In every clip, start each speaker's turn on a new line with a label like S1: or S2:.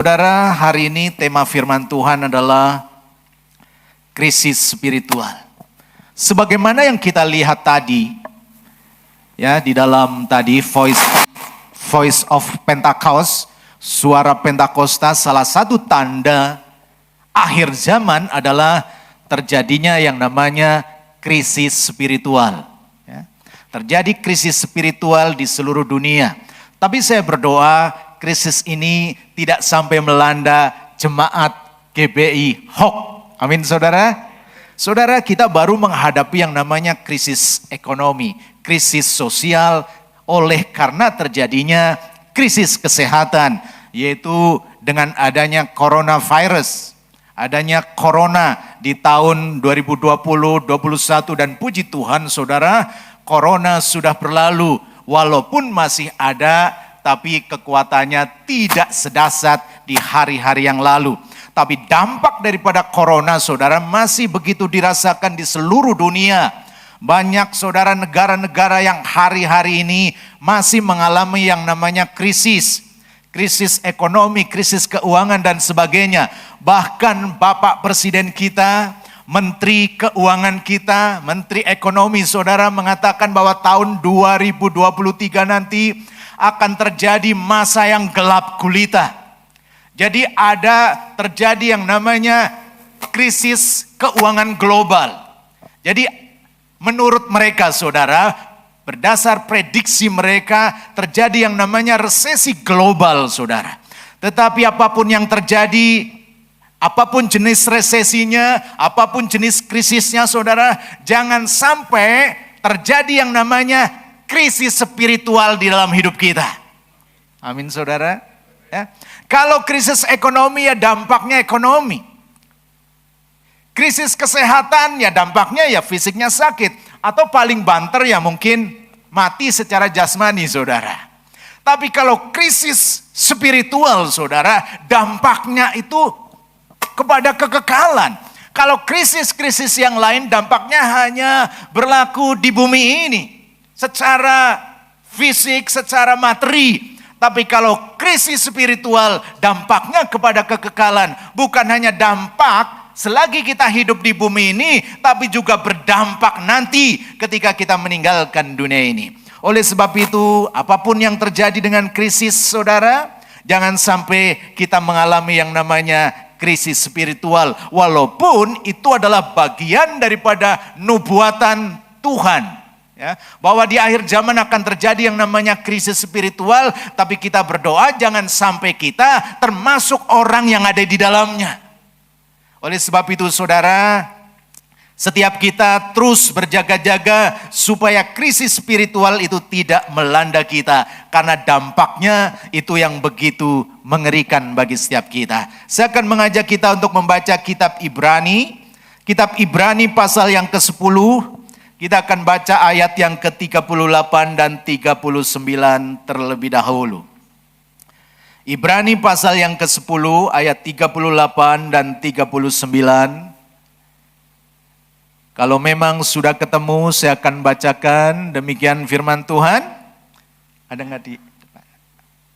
S1: Saudara, hari ini tema firman Tuhan adalah krisis spiritual. Sebagaimana yang kita lihat tadi, ya di dalam tadi Voice of Pentecost, suara Pentakosta, salah satu tanda akhir zaman adalah terjadinya yang namanya krisis spiritual. Ya. Terjadi krisis spiritual di seluruh dunia. Tapi saya berdoa krisis ini tidak sampai melanda jemaat GBI HOK. Amin saudara. Saudara, kita baru menghadapi yang namanya krisis ekonomi, krisis sosial oleh karena terjadinya krisis kesehatan, yaitu dengan adanya coronavirus. Adanya corona di tahun 2020, 2021 dan puji Tuhan saudara, corona sudah berlalu. Walaupun masih ada, tapi kekuatannya tidak sedahsyat di hari-hari yang lalu. Tapi dampak daripada corona saudara masih begitu dirasakan di seluruh dunia. Banyak saudara negara-negara yang hari-hari ini masih mengalami yang namanya krisis. Krisis ekonomi, krisis keuangan dan sebagainya. Bahkan Bapak Presiden kita, Menteri Keuangan kita, Menteri Ekonomi saudara mengatakan bahwa tahun 2023 nanti akan terjadi masa yang gelap gulita. Jadi ada terjadi yang namanya krisis keuangan global. Jadi menurut mereka saudara, berdasar prediksi mereka terjadi yang namanya resesi global saudara. Tetapi apapun yang terjadi, apapun jenis resesinya, apapun jenis krisisnya saudara, jangan sampai terjadi yang namanya krisis spiritual di dalam hidup kita. Amin saudara. Ya. Kalau krisis ekonomi ya dampaknya ekonomi. Krisis kesehatan ya dampaknya ya fisiknya sakit. Atau paling banter ya mungkin mati secara jasmani saudara. Tapi kalau krisis spiritual saudara, dampaknya itu kepada kekekalan. Kalau krisis-krisis yang lain dampaknya hanya berlaku di bumi ini. Secara fisik, secara materi. Tapi kalau krisis spiritual dampaknya kepada kekekalan. Bukan hanya dampak selagi kita hidup di bumi ini. Tapi juga berdampak nanti ketika kita meninggalkan dunia ini. Oleh sebab itu apapun yang terjadi dengan krisis saudara. Jangan sampai kita mengalami yang namanya krisis spiritual. Walaupun itu adalah bagian daripada nubuatan Tuhan. Ya, bahwa di akhir zaman akan terjadi yang namanya krisis spiritual, tapi kita berdoa jangan sampai kita termasuk orang yang ada di dalamnya. Oleh sebab itu saudara, setiap kita terus berjaga-jaga supaya krisis spiritual itu tidak melanda kita. Karena dampaknya itu yang begitu mengerikan bagi setiap kita. Saya akan mengajak kita untuk membaca kitab Ibrani. Kitab Ibrani pasal yang ke-10. Kita akan baca ayat yang ke-38 dan 39 terlebih dahulu. Ibrani pasal yang ke-10 ayat 38 dan 39. Kalau memang sudah ketemu saya akan bacakan demikian firman Tuhan. Ada nggak di?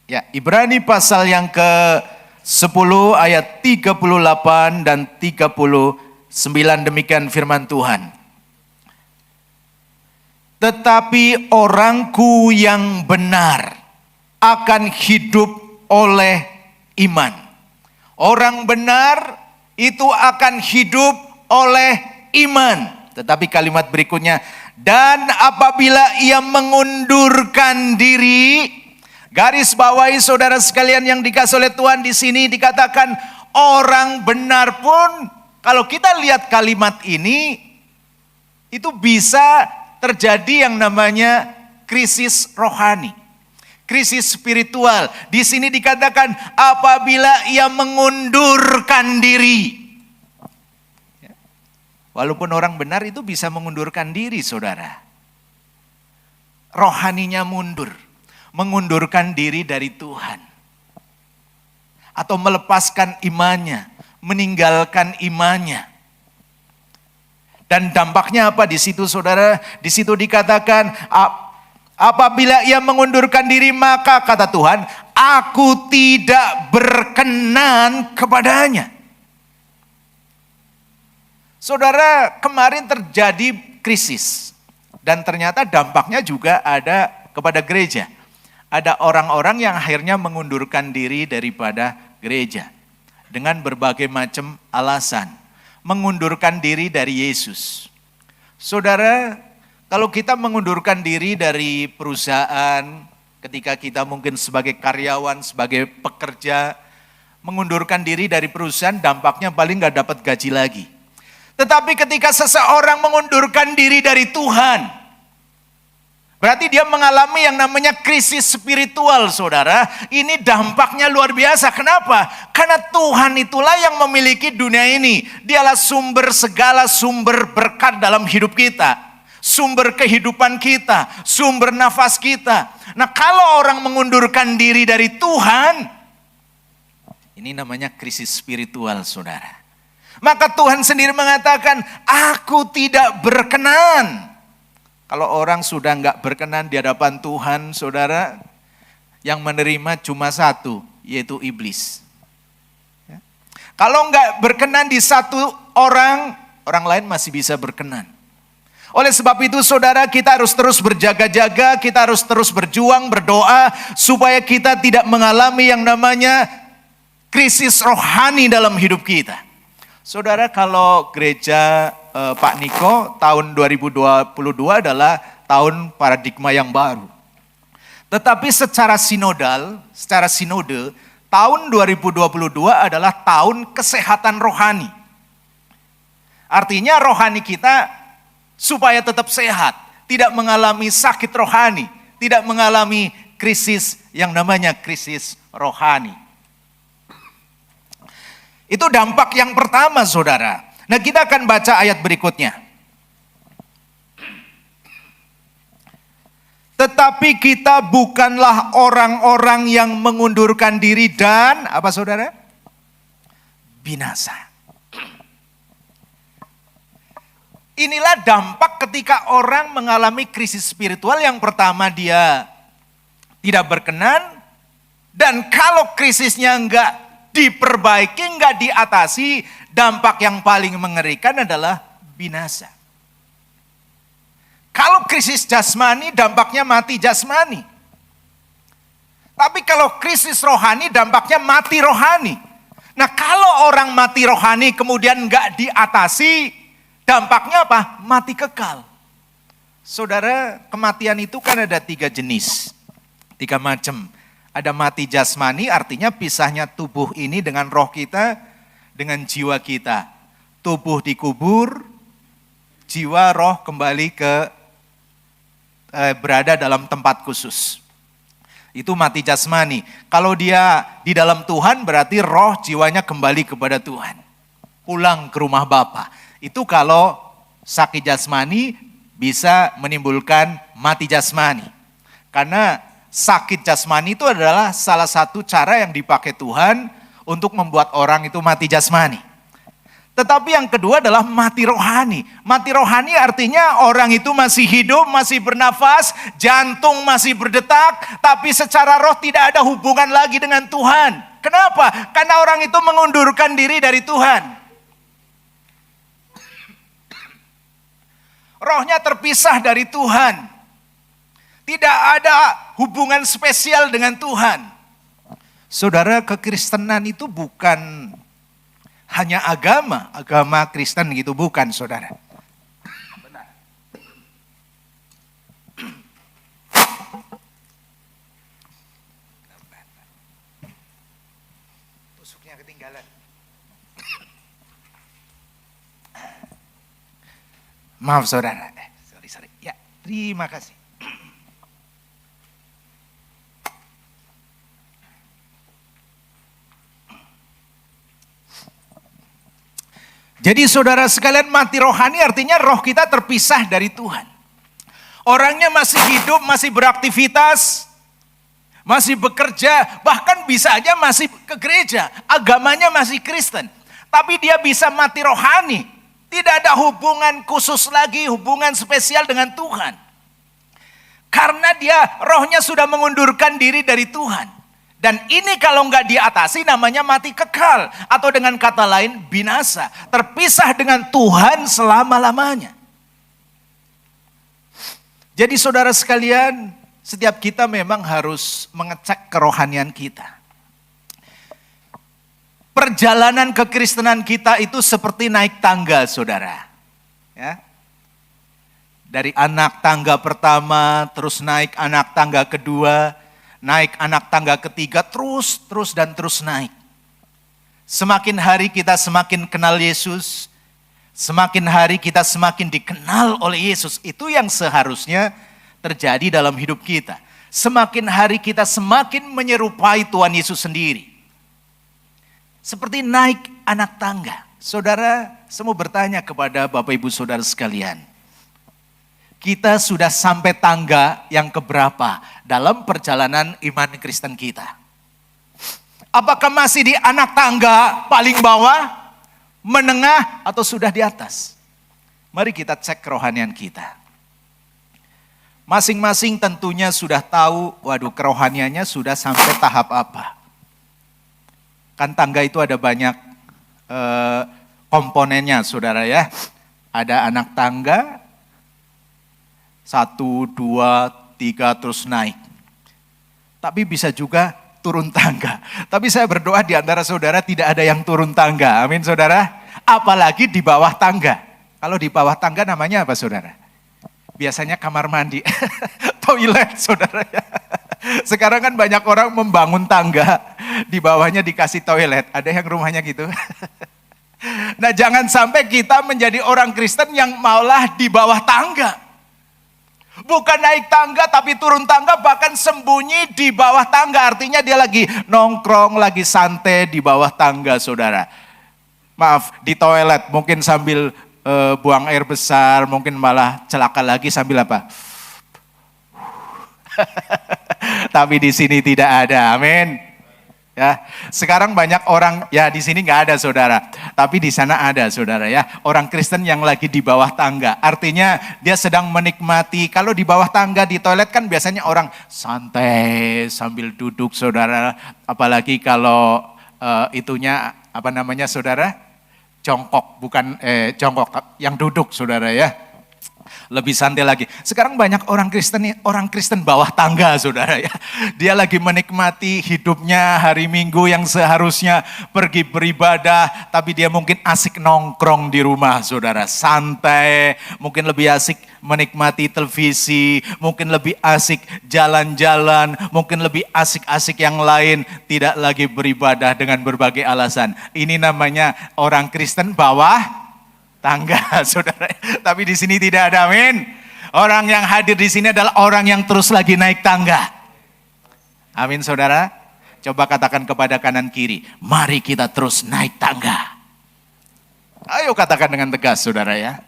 S1: Ya, Ibrani pasal yang ke-10 ayat 38 dan 39 demikian firman Tuhan. Tetapi orangku yang benar akan hidup oleh iman. Orang benar itu akan hidup oleh iman. Tetapi kalimat berikutnya, dan apabila ia mengundurkan diri, garis bawahi saudara sekalian yang dikasih oleh Tuhan di sini dikatakan orang benar pun, kalau kita lihat kalimat ini, itu bisa terjadi yang namanya krisis rohani, krisis spiritual. Di sini dikatakan apabila ia mengundurkan diri. Walaupun orang benar itu bisa mengundurkan diri saudara. Rohaninya mundur, mengundurkan diri dari Tuhan. Atau melepaskan imannya, meninggalkan imannya. Dan dampaknya apa di situ saudara? Di situ dikatakan apabila ia mengundurkan diri maka kata Tuhan aku tidak berkenan kepadanya. Saudara, kemarin terjadi krisis. Dan ternyata dampaknya juga ada kepada gereja. Ada orang-orang yang akhirnya mengundurkan diri daripada gereja. Dengan berbagai macam alasan. Mengundurkan diri dari Yesus. Saudara, kalau kita mengundurkan diri dari perusahaan, ketika kita mungkin sebagai karyawan, sebagai pekerja, mengundurkan diri dari perusahaan, dampaknya paling gak dapat gaji lagi. Tetapi ketika seseorang mengundurkan diri dari Tuhan, berarti dia mengalami yang namanya krisis spiritual, saudara. Ini dampaknya luar biasa. Kenapa? Karena Tuhan itulah yang memiliki dunia ini. Dialah sumber segala sumber berkat dalam hidup kita. Sumber kehidupan kita, sumber nafas kita. Nah, kalau orang mengundurkan diri dari Tuhan, ini namanya krisis spiritual, saudara. Maka Tuhan sendiri mengatakan, aku tidak berkenan. Kalau orang sudah enggak berkenan di hadapan Tuhan, saudara, yang menerima cuma satu, yaitu iblis. Ya. Kalau enggak berkenan di satu orang, orang lain masih bisa berkenan. Oleh sebab itu saudara, kita harus terus berjaga-jaga, kita harus terus berjuang, berdoa, supaya kita tidak mengalami yang namanya krisis rohani dalam hidup kita. Saudara, kalau gereja Pak Niko tahun 2022 adalah tahun paradigma yang baru. Tetapi secara sinodal, secara sinode, tahun 2022 adalah tahun kesehatan rohani. Artinya rohani kita supaya tetap sehat, tidak mengalami sakit rohani, tidak mengalami krisis yang namanya krisis rohani. Itu dampak yang pertama, saudara. Nah, kita akan baca ayat berikutnya. Tetapi kita bukanlah orang-orang yang mengundurkan diri dan, apa saudara? Binasa. Inilah dampak ketika orang mengalami krisis spiritual. Yang pertama, dia tidak berkenan. Dan kalau krisisnya enggak diperbaiki, enggak diatasi, dampak yang paling mengerikan adalah binasa. Kalau krisis jasmani, dampaknya mati jasmani. Tapi kalau krisis rohani, dampaknya mati rohani. Nah, kalau orang mati rohani kemudian enggak diatasi, dampaknya apa? Mati kekal. Saudara, kematian itu kan ada 3 jenis, 3 macam. Ada mati jasmani, artinya pisahnya tubuh ini dengan roh kita, dengan jiwa kita. Tubuh dikubur, jiwa roh kembali berada dalam tempat khusus. Itu mati jasmani. Kalau dia di dalam Tuhan, berarti roh jiwanya kembali kepada Tuhan. Pulang ke rumah Bapa. Itu kalau sakit jasmani bisa menimbulkan mati jasmani. Karena sakit jasmani itu adalah salah satu cara yang dipakai Tuhan untuk membuat orang itu mati jasmani. Tetapi yang kedua adalah mati rohani. Mati rohani artinya orang itu masih hidup, masih bernafas, jantung masih berdetak, tapi secara roh tidak ada hubungan lagi dengan Tuhan. Kenapa? Karena orang itu mengundurkan diri dari Tuhan. Rohnya terpisah dari Tuhan. Tidak ada hubungan spesial dengan Tuhan. Saudara, kekristenan itu bukan hanya agama Kristen gitu, bukan saudara. Benar. Tusuknya ketinggalan. Maaf saudara. Sorry. Ya, terima kasih. Jadi saudara sekalian, mati rohani artinya roh kita terpisah dari Tuhan. Orangnya masih hidup, masih beraktivitas, masih bekerja, bahkan bisa aja masih ke gereja, agamanya masih Kristen. Tapi dia bisa mati rohani, tidak ada hubungan khusus lagi, hubungan spesial dengan Tuhan. Karena dia rohnya sudah mengundurkan diri dari Tuhan. Dan ini kalau nggak diatasi namanya mati kekal. Atau dengan kata lain binasa. Terpisah dengan Tuhan selama-lamanya. Jadi saudara sekalian, setiap kita memang harus mengecek kerohanian kita. Perjalanan kekristenan kita itu seperti naik tangga saudara. Ya. Dari anak tangga pertama, terus naik anak tangga kedua, naik anak tangga ketiga, terus naik. Semakin hari kita semakin kenal Yesus, semakin hari kita semakin dikenal oleh Yesus. Itu yang seharusnya terjadi dalam hidup kita. Semakin hari kita semakin menyerupai Tuhan Yesus sendiri. Seperti naik anak tangga. Saudara, saya mau bertanya kepada Bapak Ibu Saudara sekalian. Kita sudah sampai tangga yang keberapa dalam perjalanan iman Kristen kita? Apakah masih di anak tangga paling bawah, menengah, atau sudah di atas? Mari kita cek kerohanian kita. Masing-masing tentunya sudah tahu, kerohaniannya sudah sampai tahap apa. Kan tangga itu ada banyak komponennya saudara ya. Ada anak tangga, 1, 2, 3 terus naik. Tapi bisa juga turun tangga. Tapi saya berdoa di antara saudara tidak ada yang turun tangga. Amin saudara. Apalagi di bawah tangga. Kalau di bawah tangga namanya apa saudara? Biasanya kamar mandi. Toilet saudara ya. Sekarang kan banyak orang membangun tangga. Di bawahnya dikasih toilet. Ada yang rumahnya gitu. Nah jangan sampai kita menjadi orang Kristen yang malah di bawah tangga. Bukan naik tangga tapi turun tangga, bahkan sembunyi di bawah tangga. Artinya dia lagi nongkrong, lagi santai di bawah tangga saudara. Maaf, di toilet mungkin sambil buang air besar, mungkin malah celaka lagi sambil apa? Tapi di sini tidak ada, amin. Ya, sekarang banyak orang, ya di sini nggak ada saudara, tapi di sana ada saudara ya. Orang Kristen yang lagi di bawah tangga, artinya dia sedang menikmati. Kalau di bawah tangga di toilet kan biasanya orang santai sambil duduk saudara. Apalagi kalau itunya apa namanya saudara? Jongkok, bukan jongkok, yang duduk saudara ya. Lebih santai lagi. Sekarang banyak orang Kristen bawah tangga saudara ya. Dia lagi menikmati hidupnya hari Minggu yang seharusnya pergi beribadah. Tapi dia mungkin asik nongkrong di rumah saudara. Santai, mungkin lebih asik menikmati televisi. Mungkin lebih asik jalan-jalan. Mungkin lebih asik-asik yang lain. Tidak lagi beribadah dengan berbagai alasan. Ini namanya orang Kristen bawah tangga saudara, tapi di sini tidak ada, amin. Orang yang hadir di sini adalah orang yang terus lagi naik tangga. Amin saudara. Coba katakan kepada kanan kiri, mari kita terus naik tangga. Ayo katakan dengan tegas saudara ya.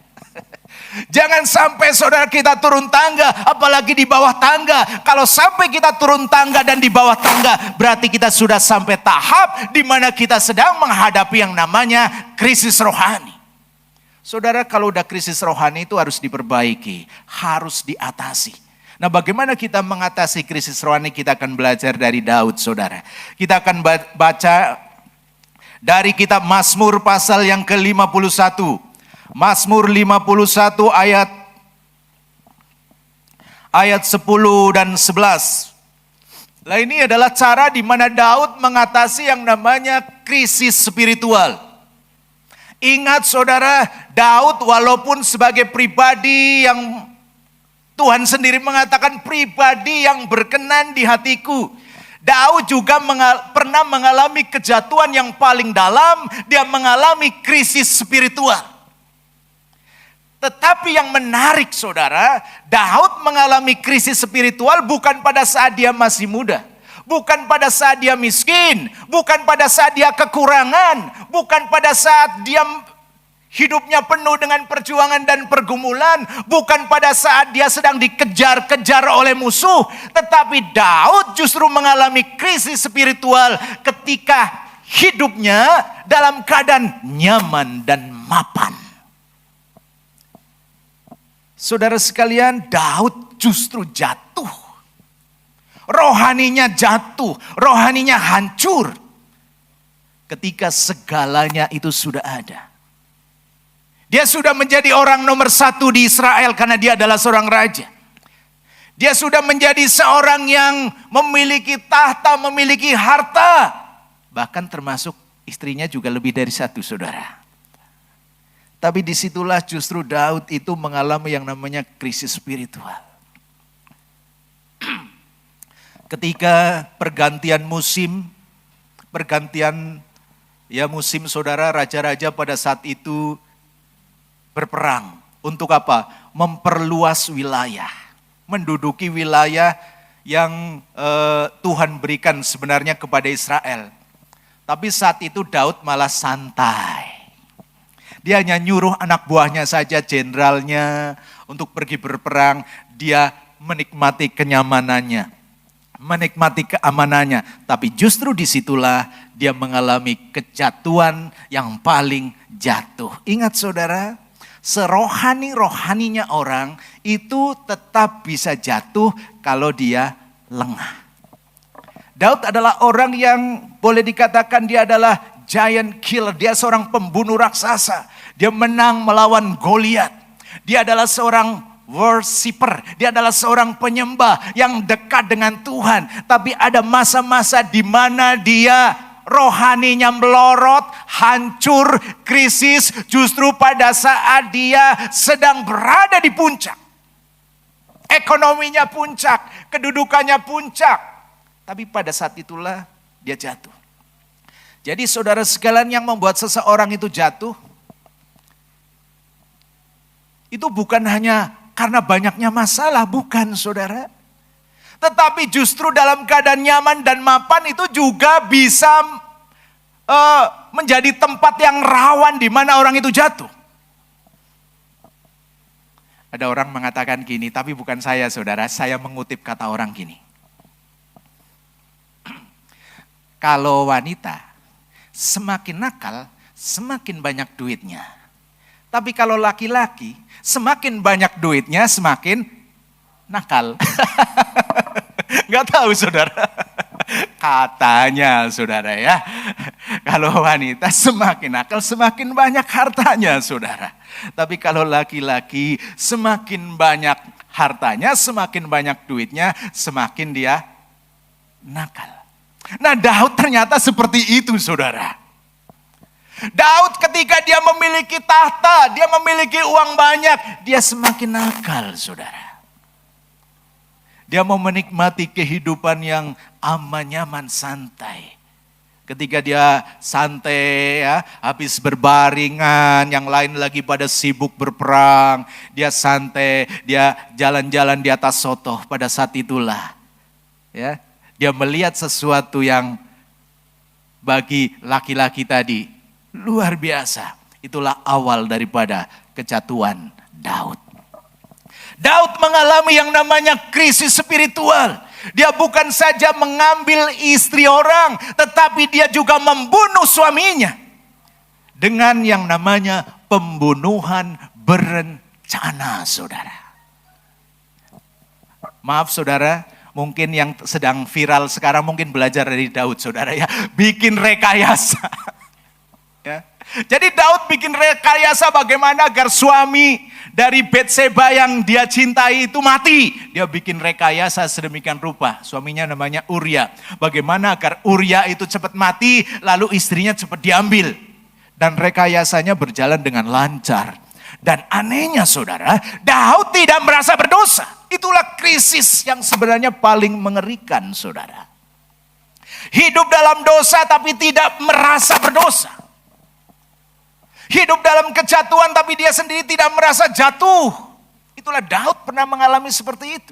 S1: Jangan sampai saudara kita turun tangga, apalagi di bawah tangga. Kalau sampai kita turun tangga dan di bawah tangga, berarti kita sudah sampai tahap di mana kita sedang menghadapi yang namanya krisis rohani. Saudara, kalau udah krisis rohani itu harus diperbaiki, harus diatasi. Nah, bagaimana kita mengatasi krisis rohani? Kita akan belajar dari Daud, saudara. Kita akan baca dari kitab Mazmur pasal yang ke-51. Mazmur 51 ayat 10 dan 11. Nah, ini adalah cara di mana Daud mengatasi yang namanya krisis spiritual. Ingat saudara, Daud walaupun sebagai pribadi yang Tuhan sendiri mengatakan pribadi yang berkenan di hatiku. Daud juga pernah mengalami kejatuhan yang paling dalam, dia mengalami krisis spiritual. Tetapi yang menarik saudara, Daud mengalami krisis spiritual bukan pada saat dia masih muda. Bukan pada saat dia miskin, bukan pada saat dia kekurangan, bukan pada saat dia hidupnya penuh dengan perjuangan dan pergumulan, bukan pada saat dia sedang dikejar-kejar oleh musuh. Tetapi Daud justru mengalami krisis spiritual ketika hidupnya dalam keadaan nyaman dan mapan. Saudara sekalian, Daud justru jatuh. rohaninya jatuh, rohaninya hancur. Ketika segalanya itu sudah ada. Dia sudah menjadi orang nomor satu di Israel karena dia adalah seorang raja. Dia sudah menjadi seorang yang memiliki tahta, memiliki harta. Bahkan termasuk istrinya juga lebih dari satu, saudara. Tapi disitulah justru Daud itu mengalami yang namanya krisis spiritual. Ketika pergantian musim saudara, raja-raja pada saat itu berperang. Untuk apa? Memperluas wilayah. Menduduki wilayah yang Tuhan berikan sebenarnya kepada Israel. Tapi saat itu Daud malah santai. Dia hanya nyuruh anak buahnya saja, jenderalnya, untuk pergi berperang. Dia menikmati kenyamanannya, menikmati keamanannya. Tapi justru disitulah dia mengalami kejatuhan yang paling jatuh. Ingat saudara, serohani-rohaninya orang itu tetap bisa jatuh kalau dia lengah. Daud adalah orang yang boleh dikatakan dia adalah giant killer. Dia seorang pembunuh raksasa. Dia menang melawan Goliat. Dia adalah seorang worshiper. Dia adalah seorang penyembah yang dekat dengan Tuhan. Tapi ada masa-masa di mana dia rohaninya melorot, hancur, krisis justru pada saat dia sedang berada di puncak. Ekonominya puncak, kedudukannya puncak. Tapi pada saat itulah dia jatuh. Jadi saudara sekalian, yang membuat seseorang itu jatuh, itu bukan hanya karena banyaknya masalah, bukan saudara. Tetapi justru dalam keadaan nyaman dan mapan itu juga bisa menjadi tempat yang rawan di mana orang itu jatuh. Ada orang mengatakan gini, tapi bukan saya saudara, saya mengutip kata orang gini. Kalau wanita semakin nakal, semakin banyak duitnya. Tapi kalau laki-laki, semakin banyak duitnya, semakin nakal. Gak tahu saudara. Katanya saudara ya. Kalau wanita semakin nakal, semakin banyak hartanya saudara. Tapi kalau laki-laki semakin banyak hartanya, semakin banyak duitnya, semakin dia nakal. Nah Daud ternyata seperti itu saudara. Daud ketika dia memiliki tahta, dia memiliki uang banyak, dia semakin nakal saudara. Dia mau menikmati kehidupan yang aman, nyaman, santai. Ketika dia santai ya, habis berbaringan, yang lain lagi pada sibuk berperang. Dia santai, dia jalan-jalan di atas sotoh pada saat itulah. Ya, dia melihat sesuatu yang bagi laki-laki tadi luar biasa. Itulah awal daripada kejatuhan Daud. Daud mengalami yang namanya krisis spiritual. Dia bukan saja mengambil istri orang, tetapi dia juga membunuh suaminya. Dengan yang namanya pembunuhan berencana, saudara. Maaf saudara, mungkin yang sedang viral sekarang mungkin belajar dari Daud saudara ya. Bikin rekayasa. Ya. Jadi Daud bikin rekayasa bagaimana agar suami dari Betseba yang dia cintai itu mati. Dia bikin rekayasa sedemikian rupa. Suaminya namanya Uria. Bagaimana agar Uria itu cepat mati lalu istrinya cepat diambil. Dan rekayasanya berjalan dengan lancar. Dan anehnya saudara, Daud tidak merasa berdosa. Itulah krisis yang sebenarnya paling mengerikan saudara. Hidup dalam dosa tapi tidak merasa berdosa. Hidup dalam kejatuhan tapi dia sendiri tidak merasa jatuh. Itulah Daud pernah mengalami seperti itu.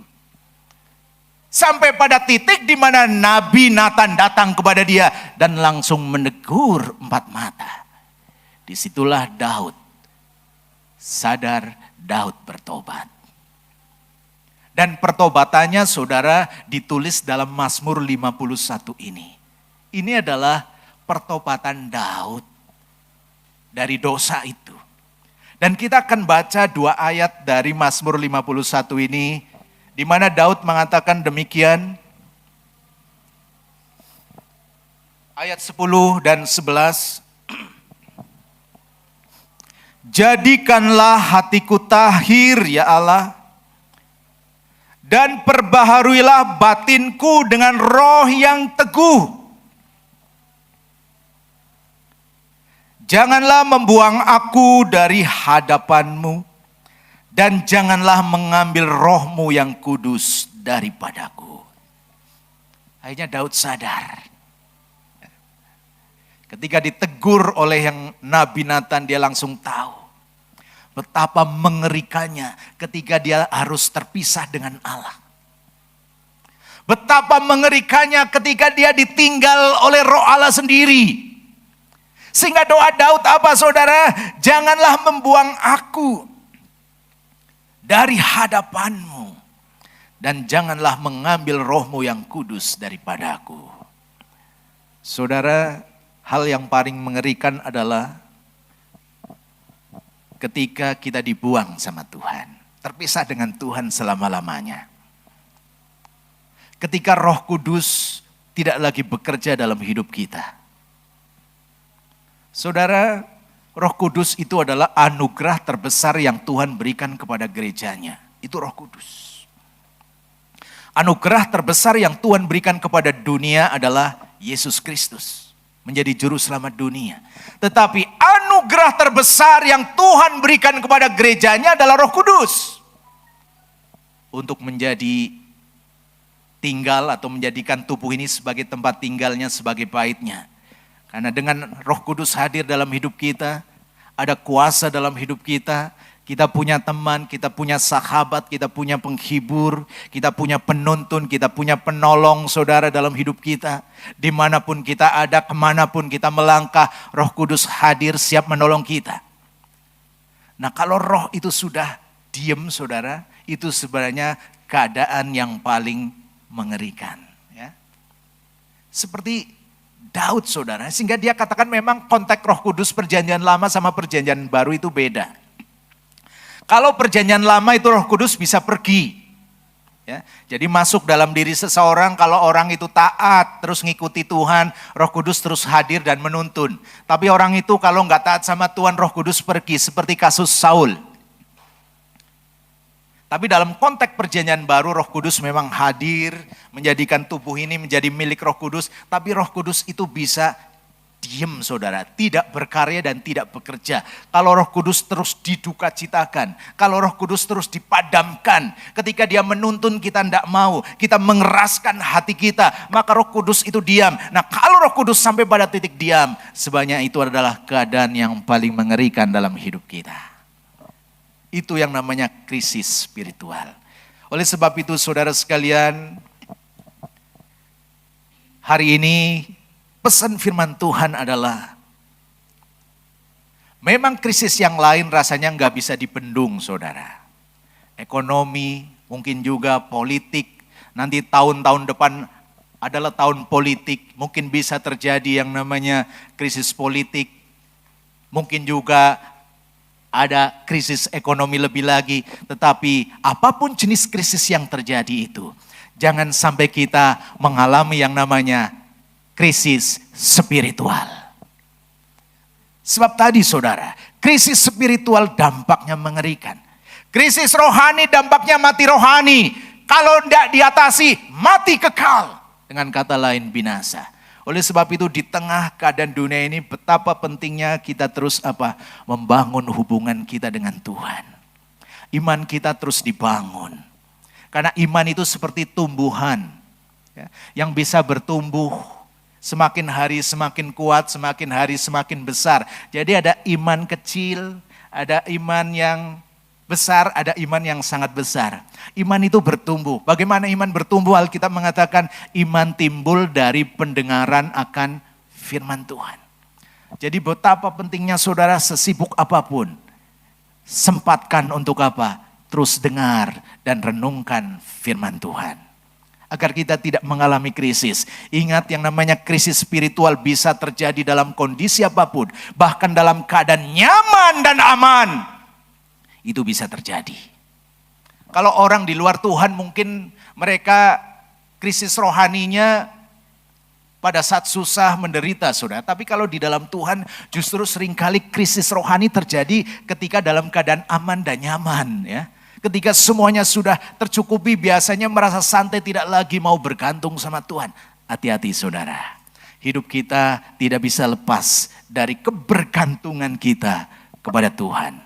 S1: Sampai pada titik di mana Nabi Nathan datang kepada dia dan langsung menegur empat mata. Disitulah Daud sadar, Daud bertobat. Dan pertobatannya saudara ditulis dalam Mazmur 51 ini. Ini adalah pertobatan Daud dari dosa itu. Dan kita akan baca 2 ayat dari Mazmur 51 ini, di mana Daud mengatakan demikian, Ayat 10 dan 11. Jadikanlah hatiku tahir ya Allah, dan perbaharuilah batinku dengan roh yang teguh. Janganlah membuang aku dari hadapan-Mu, dan janganlah mengambil roh-Mu yang kudus daripadaku. Akhirnya Daud sadar. Ketika ditegur oleh yang Nabi Nathan, dia langsung tahu betapa mengerikannya ketika dia harus terpisah dengan Allah. Betapa mengerikannya ketika dia ditinggal oleh roh Allah sendiri. Sehingga doa Daud apa saudara? Janganlah membuang aku dari hadapan-Mu, dan janganlah mengambil roh-Mu yang kudus daripadaku. Saudara, hal yang paling mengerikan adalah ketika kita dibuang sama Tuhan, terpisah dengan Tuhan selama-lamanya. Ketika Roh Kudus tidak lagi bekerja dalam hidup kita. Saudara, Roh Kudus itu adalah anugerah terbesar yang Tuhan berikan kepada gerejanya. Itu Roh Kudus. Anugerah terbesar yang Tuhan berikan kepada dunia adalah Yesus Kristus. Menjadi juru selamat dunia. Tetapi anugerah terbesar yang Tuhan berikan kepada gerejanya adalah Roh Kudus. Untuk menjadi tinggal atau menjadikan tubuh ini sebagai tempat tinggalnya, sebagai baitnya. Karena dengan Roh Kudus hadir dalam hidup kita, ada kuasa dalam hidup kita. Kita punya teman, kita punya sahabat, kita punya penghibur, kita punya penuntun, kita punya penolong saudara dalam hidup kita. Dimanapun kita ada, kemanapun kita melangkah, Roh Kudus hadir siap menolong kita. Nah kalau roh itu sudah diem saudara, itu sebenarnya keadaan yang paling mengerikan. Ya. Seperti Daud saudara, sehingga dia katakan memang konteks Roh Kudus perjanjian lama sama perjanjian baru itu beda. Kalau perjanjian lama itu Roh Kudus bisa pergi. Ya, jadi masuk dalam diri seseorang, kalau orang itu taat terus ngikuti Tuhan, Roh Kudus terus hadir dan menuntun. Tapi orang itu kalau nggak taat sama Tuhan, Roh Kudus pergi seperti kasus Saul. Tapi dalam konteks perjanjian baru, Roh Kudus memang hadir, menjadikan tubuh ini menjadi milik Roh Kudus. Tapi Roh Kudus itu bisa diem saudara, tidak berkarya dan tidak bekerja. Kalau Roh Kudus terus didukacitakan, kalau Roh Kudus terus dipadamkan, ketika dia menuntun kita tidak mau, kita mengeraskan hati kita, maka Roh Kudus itu diam. Nah kalau Roh Kudus sampai pada titik diam, sebenarnya itu adalah keadaan yang paling mengerikan dalam hidup kita. Itu yang namanya krisis spiritual. Oleh sebab itu saudara sekalian, hari ini pesan firman Tuhan adalah memang krisis yang lain rasanya nggak bisa dibendung saudara. Ekonomi, mungkin juga politik, nanti tahun-tahun depan adalah tahun politik, mungkin bisa terjadi yang namanya krisis politik. Mungkin juga ada krisis ekonomi lebih lagi, tetapi apapun jenis krisis yang terjadi itu, jangan sampai kita mengalami yang namanya krisis spiritual. Sebab tadi saudara, krisis spiritual dampaknya mengerikan. Krisis rohani dampaknya mati rohani. Kalau tidak diatasi, mati kekal. Dengan kata lain binasa. Oleh sebab itu di tengah keadaan dunia ini betapa pentingnya kita terus membangun hubungan kita dengan Tuhan. Iman kita terus dibangun. Karena iman itu seperti tumbuhan ya, yang bisa bertumbuh. Semakin hari semakin kuat, semakin hari semakin besar. Jadi ada iman kecil, ada iman yang besar, ada iman yang sangat besar. Iman itu bertumbuh. Bagaimana iman bertumbuh? Alkitab mengatakan iman timbul dari pendengaran akan firman Tuhan. Jadi betapa pentingnya saudara sesibuk apapun, sempatkan untuk terus dengar dan renungkan firman Tuhan. Agar kita tidak mengalami krisis. Ingat yang namanya krisis spiritual bisa terjadi dalam kondisi apapun. Bahkan dalam keadaan nyaman dan aman. Itu bisa terjadi. Kalau orang di luar Tuhan mungkin mereka krisis rohaninya pada saat susah menderita saudara. Tapi kalau di dalam Tuhan justru seringkali krisis rohani terjadi ketika dalam keadaan aman dan nyaman ya. Ketika semuanya sudah tercukupi biasanya merasa santai tidak lagi mau bergantung sama Tuhan. Hati-hati saudara. Hidup kita tidak bisa lepas dari kebergantungan kita kepada Tuhan.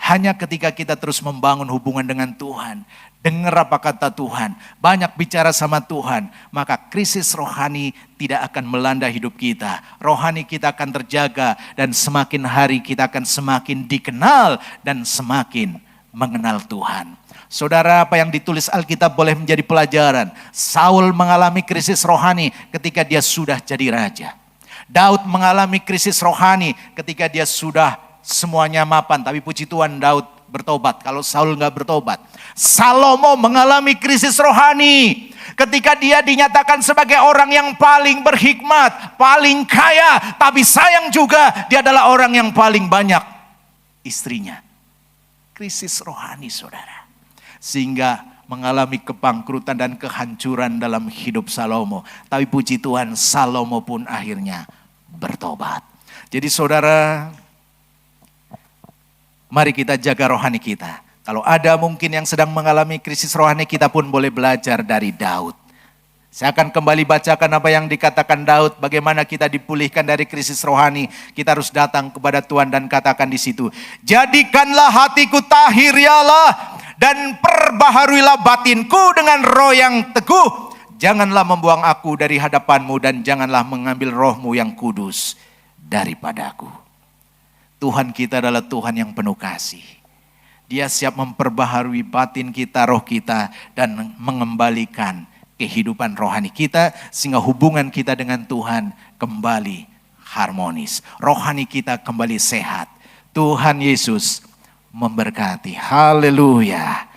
S1: Hanya ketika kita terus membangun hubungan dengan Tuhan, dengar apa kata Tuhan, banyak bicara sama Tuhan, maka krisis rohani tidak akan melanda hidup kita. Rohani kita akan terjaga dan semakin hari kita akan semakin dikenal dan semakin mengenal Tuhan. Saudara, apa yang ditulis Alkitab boleh menjadi pelajaran. Saul mengalami krisis rohani ketika dia sudah jadi raja. Daud mengalami krisis rohani ketika dia sudah semuanya mapan, tapi puji Tuhan Daud bertobat. Kalau Saul nggak bertobat. Salomo mengalami krisis rohani ketika dia dinyatakan sebagai orang yang paling berhikmat, paling kaya, tapi sayang juga dia adalah orang yang paling banyak istrinya. Krisis rohani saudara. Sehingga mengalami kebangkrutan dan kehancuran dalam hidup Salomo. Tapi puji Tuhan Salomo pun akhirnya bertobat. Jadi saudara, mari kita jaga rohani kita. Kalau ada mungkin yang sedang mengalami krisis rohani, kita pun boleh belajar dari Daud. Saya akan kembali bacakan apa yang dikatakan Daud, bagaimana kita dipulihkan dari krisis rohani. Kita harus datang kepada Tuhan dan katakan di situ, jadikanlah hatiku tahir ya Allah, dan perbaharuilah batinku dengan roh yang teguh. Janganlah membuang aku dari hadapanmu, dan janganlah mengambil rohmu yang kudus daripadaku. Tuhan kita adalah Tuhan yang penuh kasih. Dia siap memperbaharui batin kita, roh kita, dan mengembalikan kehidupan rohani kita sehingga hubungan kita dengan Tuhan kembali harmonis. Rohani kita kembali sehat. Tuhan Yesus memberkati. Haleluya.